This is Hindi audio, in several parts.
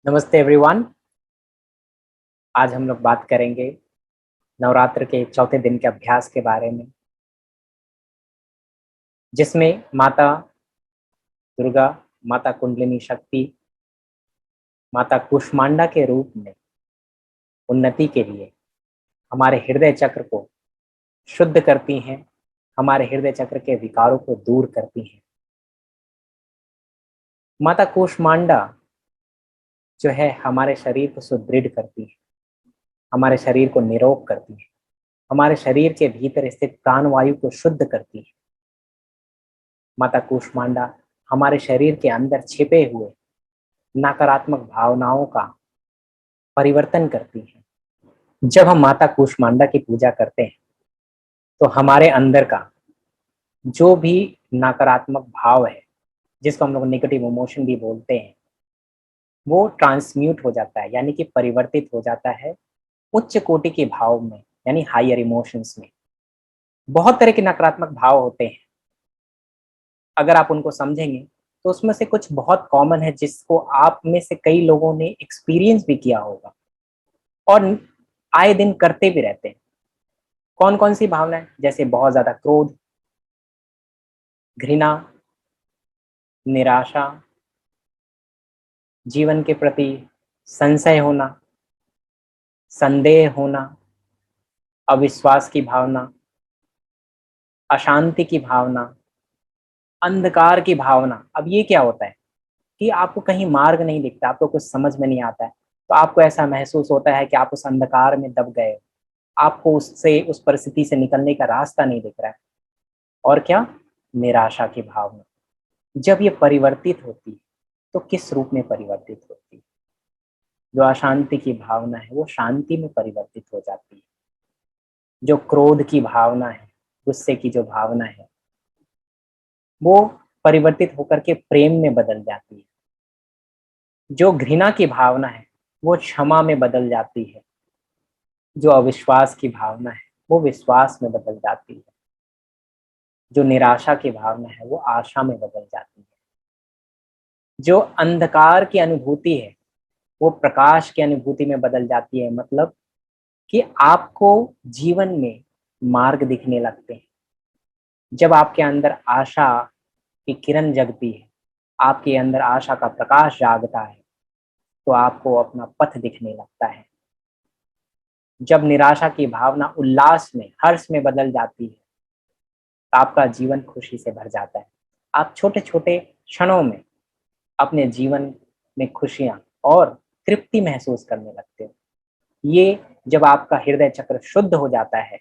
नमस्ते एवरीवन। आज हम लोग बात करेंगे नवरात्र के चौथे दिन के अभ्यास के बारे में, जिसमें माता दुर्गा, माता कुंडलिनी शक्ति, माता कुष्मांडा के रूप में उन्नति के लिए हमारे हृदय चक्र को शुद्ध करती हैं, हमारे हृदय चक्र के विकारों को दूर करती हैं। माता कुष्मांडा जो है हमारे शरीर को सुदृढ़ करती है, हमारे शरीर को निरोग करती है, हमारे शरीर के भीतर स्थित प्राणवायु को शुद्ध करती है। माता कुष्मांडा हमारे शरीर के अंदर छिपे हुए नकारात्मक भावनाओं का परिवर्तन करती है। जब हम माता कुष्मांडा की पूजा करते हैं तो हमारे अंदर का जो भी नकारात्मक भाव है, जिसको हम लोग नेगेटिव इमोशन भी बोलते हैं, वो ट्रांसम्यूट हो जाता है, यानी कि परिवर्तित हो जाता है उच्च कोटि के भाव में, यानी हायर इमोशंस में। बहुत तरह के नकारात्मक भाव होते हैं, अगर आप उनको समझेंगे तो उसमें से कुछ बहुत कॉमन है जिसको आप में से कई लोगों ने एक्सपीरियंस भी किया होगा और आए दिन करते भी रहते हैं। कौन कौन सी भावनाएं? जैसे बहुत ज्यादा क्रोध, घृणा, निराशा, जीवन के प्रति संशय होना, संदेह होना, अविश्वास की भावना, अशांति की भावना, अंधकार की भावना। अब ये क्या होता है कि आपको कहीं मार्ग नहीं दिखता, आपको कुछ समझ में नहीं आता है, तो आपको ऐसा महसूस होता है कि आप उस अंधकार में दब गए हो, आपको उससे, उस परिस्थिति से निकलने का रास्ता नहीं दिख रहा है। और क्या? निराशा की भावना। जब ये परिवर्तित होती है तो किस रूप में परिवर्तित होती है? जो अशांति की भावना है वो शांति में परिवर्तित हो जाती है। जो क्रोध की भावना है, गुस्से की जो भावना है, वो परिवर्तित होकर के प्रेम में बदल जाती है। जो घृणा की भावना है वो क्षमा में बदल जाती है। जो अविश्वास की भावना है वो विश्वास में बदल जाती है। जो निराशा की भावना है वो आशा में बदल जाती है। जो अंधकार की अनुभूति है वो प्रकाश की अनुभूति में बदल जाती है। मतलब कि आपको जीवन में मार्ग दिखने लगते हैं। जब आपके अंदर आशा की किरण जगती है, आपके अंदर आशा का प्रकाश जागता है, तो आपको अपना पथ दिखने लगता है। जब निराशा की भावना उल्लास में, हर्ष में बदल जाती है, तो आपका जीवन खुशी से भर जाता है। आप छोटे छोटे क्षणों में अपने जीवन में खुशियां और तृप्ति महसूस करने लगते हो। ये जब आपका हृदय चक्र शुद्ध हो जाता है,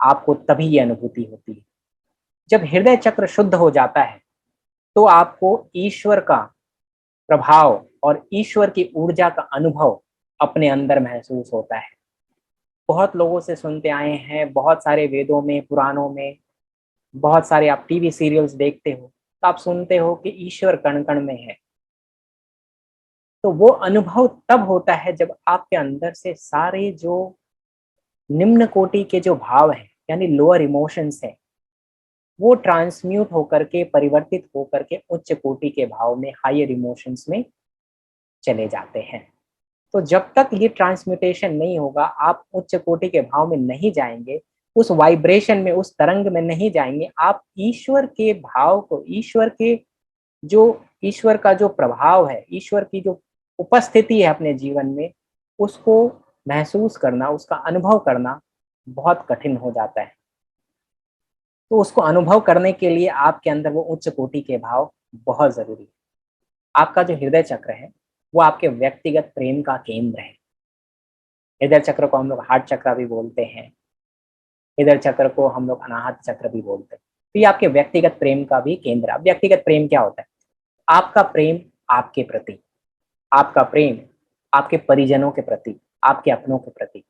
आपको तभी ये अनुभूति होती है। जब हृदय चक्र शुद्ध हो जाता है तो आपको ईश्वर का प्रभाव और ईश्वर की ऊर्जा का अनुभव अपने अंदर महसूस होता है। बहुत लोगों से सुनते आए हैं, बहुत सारे वेदों में, पुराणों में, बहुत सारे आप टीवी सीरियल्स देखते हो तो आप सुनते हो कि ईश्वर कण कण में है। तो वो अनुभव तब होता है जब आपके अंदर से सारे जो निम्न कोटि के जो भाव हैं, यानी लोअर इमोशंस हैं, वो ट्रांसम्यूट होकर के, परिवर्तित होकर के उच्च कोटि के भाव में, हायर इमोशंस में चले जाते हैं। तो जब तक ये ट्रांसम्यूटेशन नहीं होगा, आप उच्च कोटि के भाव में नहीं जाएंगे, उस वाइब्रेशन में, उस तरंग में नहीं जाएंगे, आप ईश्वर के भाव को, ईश्वर के जो, ईश्वर का जो प्रभाव है, ईश्वर की जो उपस्थिति है अपने जीवन में, उसको महसूस करना, उसका अनुभव करना बहुत कठिन हो जाता है। तो उसको अनुभव करने के लिए आपके अंदर वो उच्च कोटि के भाव बहुत जरूरी है। आपका जो हृदय चक्र है वो आपके व्यक्तिगत प्रेम का केंद्र है। हृदय चक्र को हम लोग हार्ट चक्र भी बोलते हैं, हृदय चक्र को हम लोग अनाहत चक्र भी बोलते हैं। तो ये आपके व्यक्तिगत प्रेम का भी केंद्र है। अब व्यक्तिगत प्रेम क्या होता है? आपका प्रेम आपके प्रति, आपका प्रेम आपके परिजनों के प्रति, आपके अपनों के प्रति,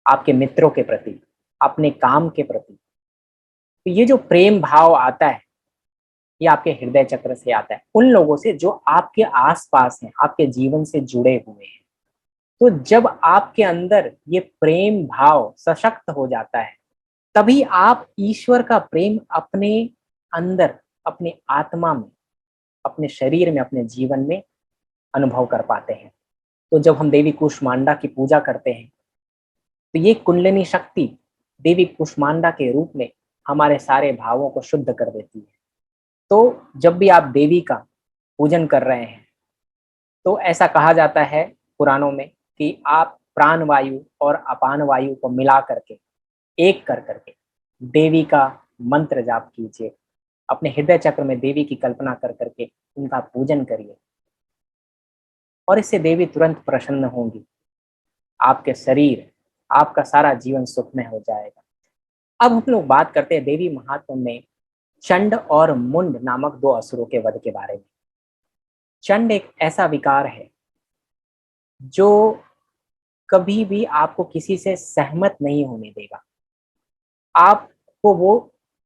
आपके मित्रों के प्रति, अपने काम के प्रति। तो ये जो प्रेम भाव आता है ये आपके हृदय चक्र से आता है, उन लोगों से जो आपके आसपास हैं, आपके जीवन से जुड़े हुए हैं। तो जब आपके अंदर ये प्रेम भाव सशक्त हो जाता है, तभी आप ईश्वर का प्रेम अपने अंदर, अपने आत्मा में, अपने शरीर में, अपने जीवन में अनुभव कर पाते हैं। तो जब हम देवी कुष्मांडा की पूजा करते हैं तो ये कुंडलिनी शक्ति देवी कुष्मांडा के रूप में हमारे सारे भावों को शुद्ध कर देती है। तो जब भी आप देवी का पूजन कर रहे हैं तो ऐसा कहा जाता है पुराणों में कि आप प्राण वायु और अपान वायु को मिला करके एक कर करके देवी का मंत्र जाप कीजिए। अपने हृदय चक्र में देवी की कल्पना कर करके उनका पूजन करिए और इससे देवी तुरंत प्रसन्न होंगी। आपके शरीर, आपका सारा जीवन सुखमय हो जाएगा। अब हम लोग बात करते हैं देवी महात्म्य में चंड और मुंड नामक दो असुरों के वध के बारे में। चंड एक ऐसा विकार है जो कभी भी आपको किसी से सहमत नहीं होने देगा। आपको वो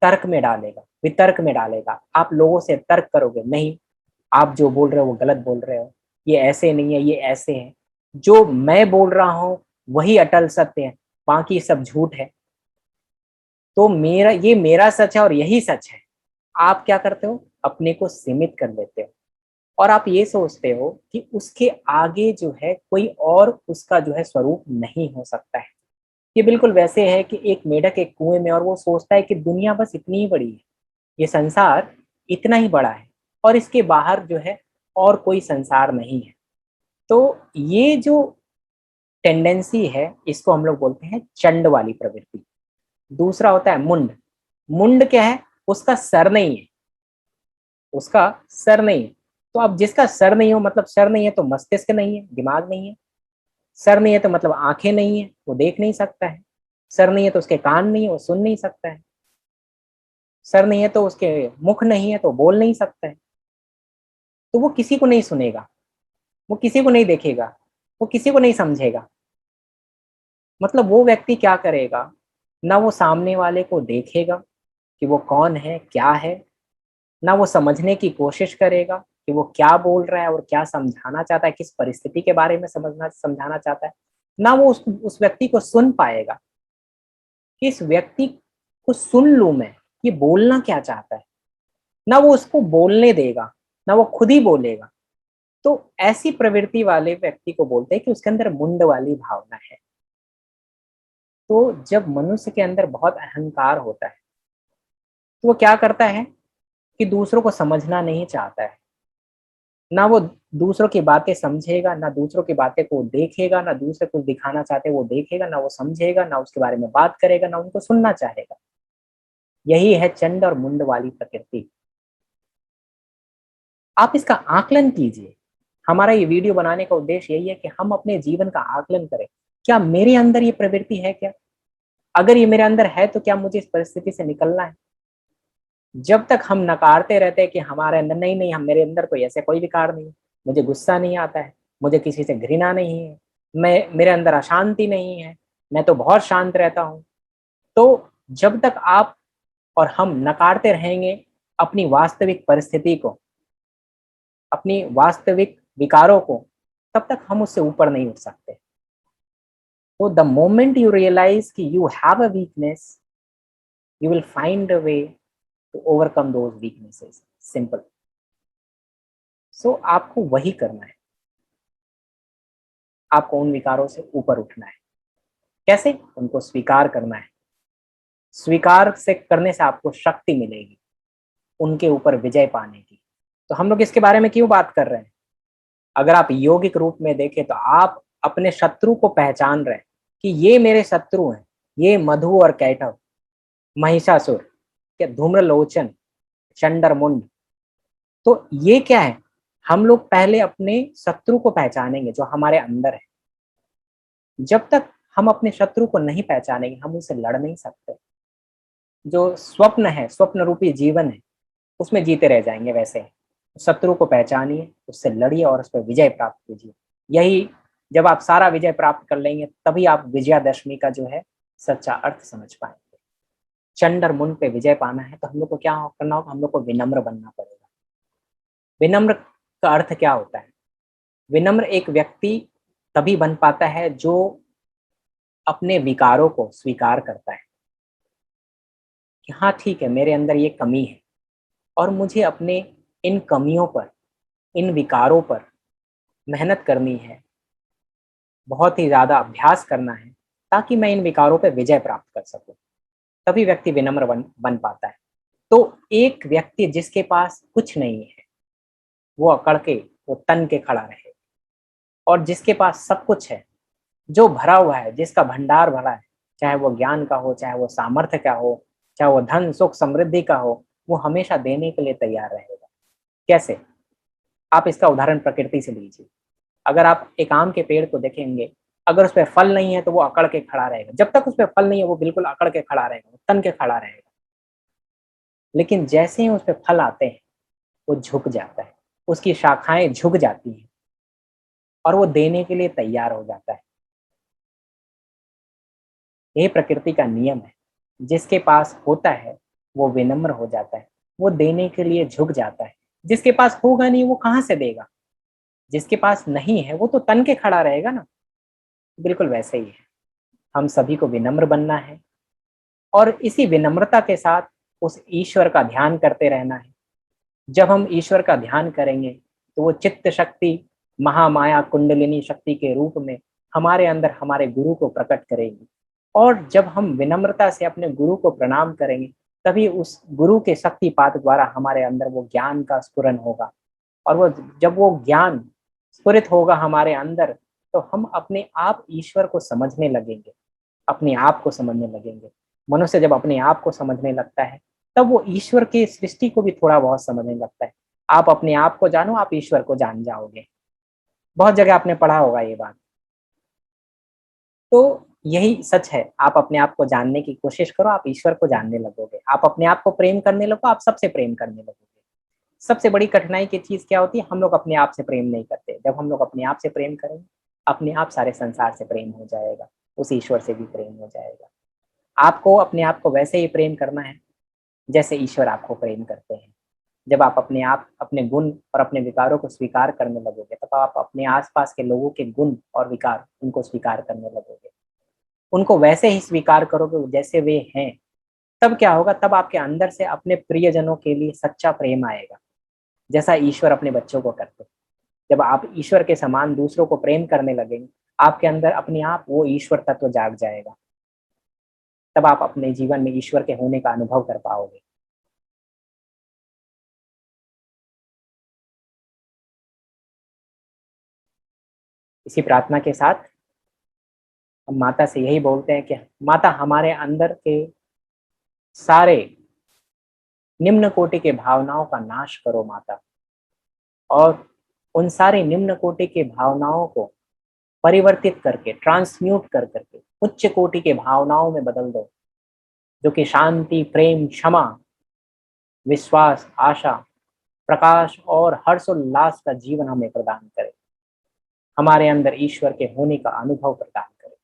तर्क में डालेगा, वितर्क में डालेगा। आप लोगों से तर्क करोगे, नहीं आप जो बोल रहे हो वो गलत बोल रहे हो, ये ऐसे नहीं है, ये ऐसे है, जो मैं बोल रहा हूँ वही अटल सत्य है, बाकी सब झूठ है, तो मेरा सच है और यही सच है। आप क्या करते हो, अपने को सीमित कर लेते हो और आप ये सोचते हो कि उसके आगे जो है कोई और उसका जो है स्वरूप नहीं हो सकता है। ये बिल्कुल वैसे है कि एक मेढक एक कुएं में और वो सोचता है कि दुनिया बस इतनी ही बड़ी है, ये संसार इतना ही बड़ा है और इसके बाहर जो है और कोई संसार नहीं है। तो ये जो टेंडेंसी है इसको हम लोग बोलते हैं चंड वाली प्रवृत्ति। दूसरा होता है मुंड। मुंड क्या है, उसका सर नहीं है, उसका सर नहीं है। तो अब जिसका सर नहीं हो मतलब सर नहीं है तो मस्तिष्क नहीं है, दिमाग नहीं है। सर नहीं है तो मतलब आंखें नहीं है, वो देख नहीं सकता है। सर नहीं है तो उसके कान नहीं है, वो सुन नहीं सकता है। सर नहीं है तो उसके मुख नहीं है तो बोल नहीं सकता है। तो वो किसी को नहीं सुनेगा, वो किसी को नहीं देखेगा, वो किसी को नहीं समझेगा। मतलब वो व्यक्ति क्या करेगा, ना वो सामने वाले को देखेगा कि वो कौन है क्या है, ना वो समझने की कोशिश करेगा कि वो क्या बोल रहा है और क्या समझाना चाहता है, किस परिस्थिति के बारे में समझाना चाहता है। ना वो उस व्यक्ति को सुन पाएगा कि इस व्यक्ति को सुन लूं मैं, ये बोलना क्या चाहता है। ना वो उसको बोलने देगा, ना वो खुद ही बोलेगा। तो ऐसी प्रवृत्ति वाले व्यक्ति को बोलते हैं कि उसके अंदर मुंड वाली भावना है। तो जब मनुष्य के अंदर बहुत अहंकार होता है तो वो क्या करता है कि दूसरों को समझना नहीं चाहता है। ना वो दूसरों की बातें समझेगा, ना दूसरों की बातें को देखेगा, ना दूसरे कुछ दिखाना चाहते वो देखेगा, ना वो समझेगा, ना उसके बारे में बात करेगा, ना उनको सुनना चाहेगा। यही है चंड और मुंड वाली प्रकृति। आप इसका आकलन कीजिए। हमारा ये वीडियो बनाने का उद्देश्य यही है कि हम अपने जीवन का आकलन करें। क्या मेरे अंदर ये प्रवृत्ति है क्या? अगर ये मेरे अंदर है तो क्या मुझे इस परिस्थिति से निकलना है? जब तक हम नकारते रहते हैं कि हमारे अंदर नहीं नहीं, हम मेरे अंदर तो ऐसे कोई विकार नहीं, मुझे गुस्सा नहीं आता है, मुझे किसी से घृणा नहीं है, मैं मेरे अंदर अशांति नहीं है, मैं तो बहुत शांत रहता हूँ। तो जब तक आप और हम नकारते रहेंगे अपनी वास्तविक परिस्थिति को, अपनी वास्तविक विकारों को, तब तक हम उससे ऊपर नहीं उठ सकते। तो द मोमेंट यू रियलाइज कि you have a weakness, you will find a way to overcome those weaknesses. Simple. So आपको वही करना है, आपको उन विकारों से ऊपर उठना है। कैसे? उनको स्वीकार करना है। स्वीकार से करने से आपको शक्ति मिलेगी उनके ऊपर विजय पाने की। तो हम लोग इसके बारे में क्यों बात कर रहे हैं? अगर आप यौगिक रूप में देखें तो आप अपने शत्रु को पहचान रहे हैं कि ये मेरे शत्रु हैं, ये मधु और कैटव, महिषासुर, क्या धूम्रलोचन, चंडरमुंड। तो ये क्या है? हम लोग पहले अपने शत्रु को पहचानेंगे जो हमारे अंदर है। जब तक हम अपने शत्रु को नहीं पहचानेंगे हम उनसे लड़ नहीं सकते। जो स्वप्न है, स्वप्न रूपी जीवन है, उसमें जीते रह जाएंगे। वैसे शत्रु को पहचानिए, उससे लड़िए और उस पर विजय प्राप्त कीजिए। यही, जब आप सारा विजय प्राप्त कर लेंगे तभी आप विजयादशमी का जो है सच्चा अर्थ समझ पाएंगे। चंड और मुंड पे विजय पाना है तो हम लोग को क्या करना होगा? हम लोग को विनम्र बनना पड़ेगा। विनम्र का अर्थ क्या होता है? विनम्र एक व्यक्ति तभी बन पाता है जो अपने विकारों को स्वीकार करता है कि हाँ ठीक है, मेरे अंदर ये कमी है और मुझे अपने इन कमियों पर, इन विकारों पर मेहनत करनी है, बहुत ही ज़्यादा अभ्यास करना है ताकि मैं इन विकारों पे विजय प्राप्त कर सकूँ। तभी व्यक्ति विनम्र बन पाता है। तो एक व्यक्ति जिसके पास कुछ नहीं है, वो अकड़ के, वो तन के खड़ा रहे, और जिसके पास सब कुछ है, जो भरा हुआ है, जिसका भंडार भरा है, चाहे वो ज्ञान का हो, चाहे वो सामर्थ्य का हो, चाहे वो धन, सुख, समृद्धि का हो, वो हमेशा देने के लिए तैयार रहेगा। कैसे? आप इसका उदाहरण प्रकृति से लीजिए। अगर आप एक आम के पेड़ को देखेंगे, अगर उसपे फल नहीं है तो वो अकड़ के खड़ा रहेगा। जब तक उसपे फल नहीं है वो बिल्कुल अकड़ के खड़ा रहेगा, वो तन के खड़ा रहेगा। लेकिन जैसे ही उसपे फल आते हैं, वो झुक जाता है, उसकी शाखाएँ झुक जाती हैं और वो देने के लिए तैयार हो जाता है। यही प्रकृति का नियम है। जिसके पास होता है, वो विनम्र हो जाता है, वो देने के लिए झुक जाता है। जिसके पास होगा नहीं, वो कहाँ से देगा? जिसके पास नहीं है, वो तो तन के खड़ा रहेगा ना। बिल्कुल वैसे ही है। हम सभी को विनम्र बनना है और इसी विनम्रता के साथ उस ईश्वर का ध्यान करते रहना है। जब हम ईश्वर का ध्यान करेंगे, तो वो चित्त शक्ति, महामाया कुंडलिनी शक्ति के रूप में हमारे अंदर हमारे गुरु को प्रकट करेगी। और जब हम विनम्रता से अपने गुरु को प्रणाम करेंगे, तभी उस गुरु के शक्तिपात द्वारा हमारे अंदर वो ज्ञान का स्फुरन होगा। और वो जब वो ज्ञान स्फुरित होगा हमारे अंदर, तो हम अपने आप ईश्वर को समझने लगेंगे, अपने आप को समझने लगेंगे। मनुष्य जब अपने आप को समझने लगता है, तब वो ईश्वर की सृष्टि को भी थोड़ा बहुत समझने लगता है। आप अपने आप को जानो, आप ईश्वर को जान जाओगे। बहुत जगह आपने पढ़ा होगा ये बात। तो यही सच है, आप अपने आप को जानने की कोशिश करो, आप ईश्वर को जानने लगोगे। आप अपने आप को प्रेम करने लगो, आप सबसे प्रेम करने लगोगे। सबसे बड़ी कठिनाई की चीज़ क्या होती है? हम लोग अपने आप से प्रेम नहीं करते। जब हम लोग अपने आप से प्रेम करेंगे, अपने आप सारे संसार से प्रेम हो जाएगा, उस ईश्वर से भी प्रेम हो जाएगा। आपको अपने आप को वैसे ही प्रेम करना है, जैसे ईश्वर आपको प्रेम करते हैं। जब आप अपने आप, अपने गुण और अपने विकारों को स्वीकार करने लगोगे, तब आप अपने आस-पास के लोगों के गुण और विकार, उनको स्वीकार करने लगोगे। उनको वैसे ही स्वीकार करोगे जैसे वे हैं। तब क्या होगा? तब आपके अंदर से अपने प्रियजनों के लिए सच्चा प्रेम आएगा, जैसा ईश्वर अपने बच्चों को करते हैं। जब आप ईश्वर के समान दूसरों को प्रेम करने लगेंगे, आपके अंदर अपने आप वो ईश्वर तत्व जाग जाएगा। तब आप अपने जीवन में ईश्वर के होने का अनुभव कर पाओगे। इसी प्रार्थना के साथ हम माता से यही बोलते हैं कि माता, हमारे अंदर के सारे निम्न कोटि के भावनाओं का नाश करो माता, और उन सारी निम्न कोटि के भावनाओं को परिवर्तित करके, ट्रांसम्यूट कर करके उच्च कोटि के भावनाओं में बदल दो, जो कि शांति, प्रेम, क्षमा, विश्वास, आशा, प्रकाश और हर्षोल्लास का जीवन हमें प्रदान करे। हमारे अंदर ईश्वर के होने का अनुभव प्रदान करे।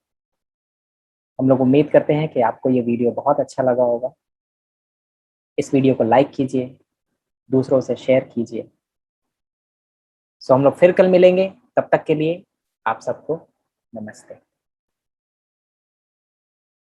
हम लोग उम्मीद करते हैं कि आपको ये वीडियो बहुत अच्छा लगा होगा। इस वीडियो को लाइक कीजिए, दूसरों से शेयर कीजिए। सो हम लोग फिर कल मिलेंगे, तब तक के लिए आप सबको नमस्ते।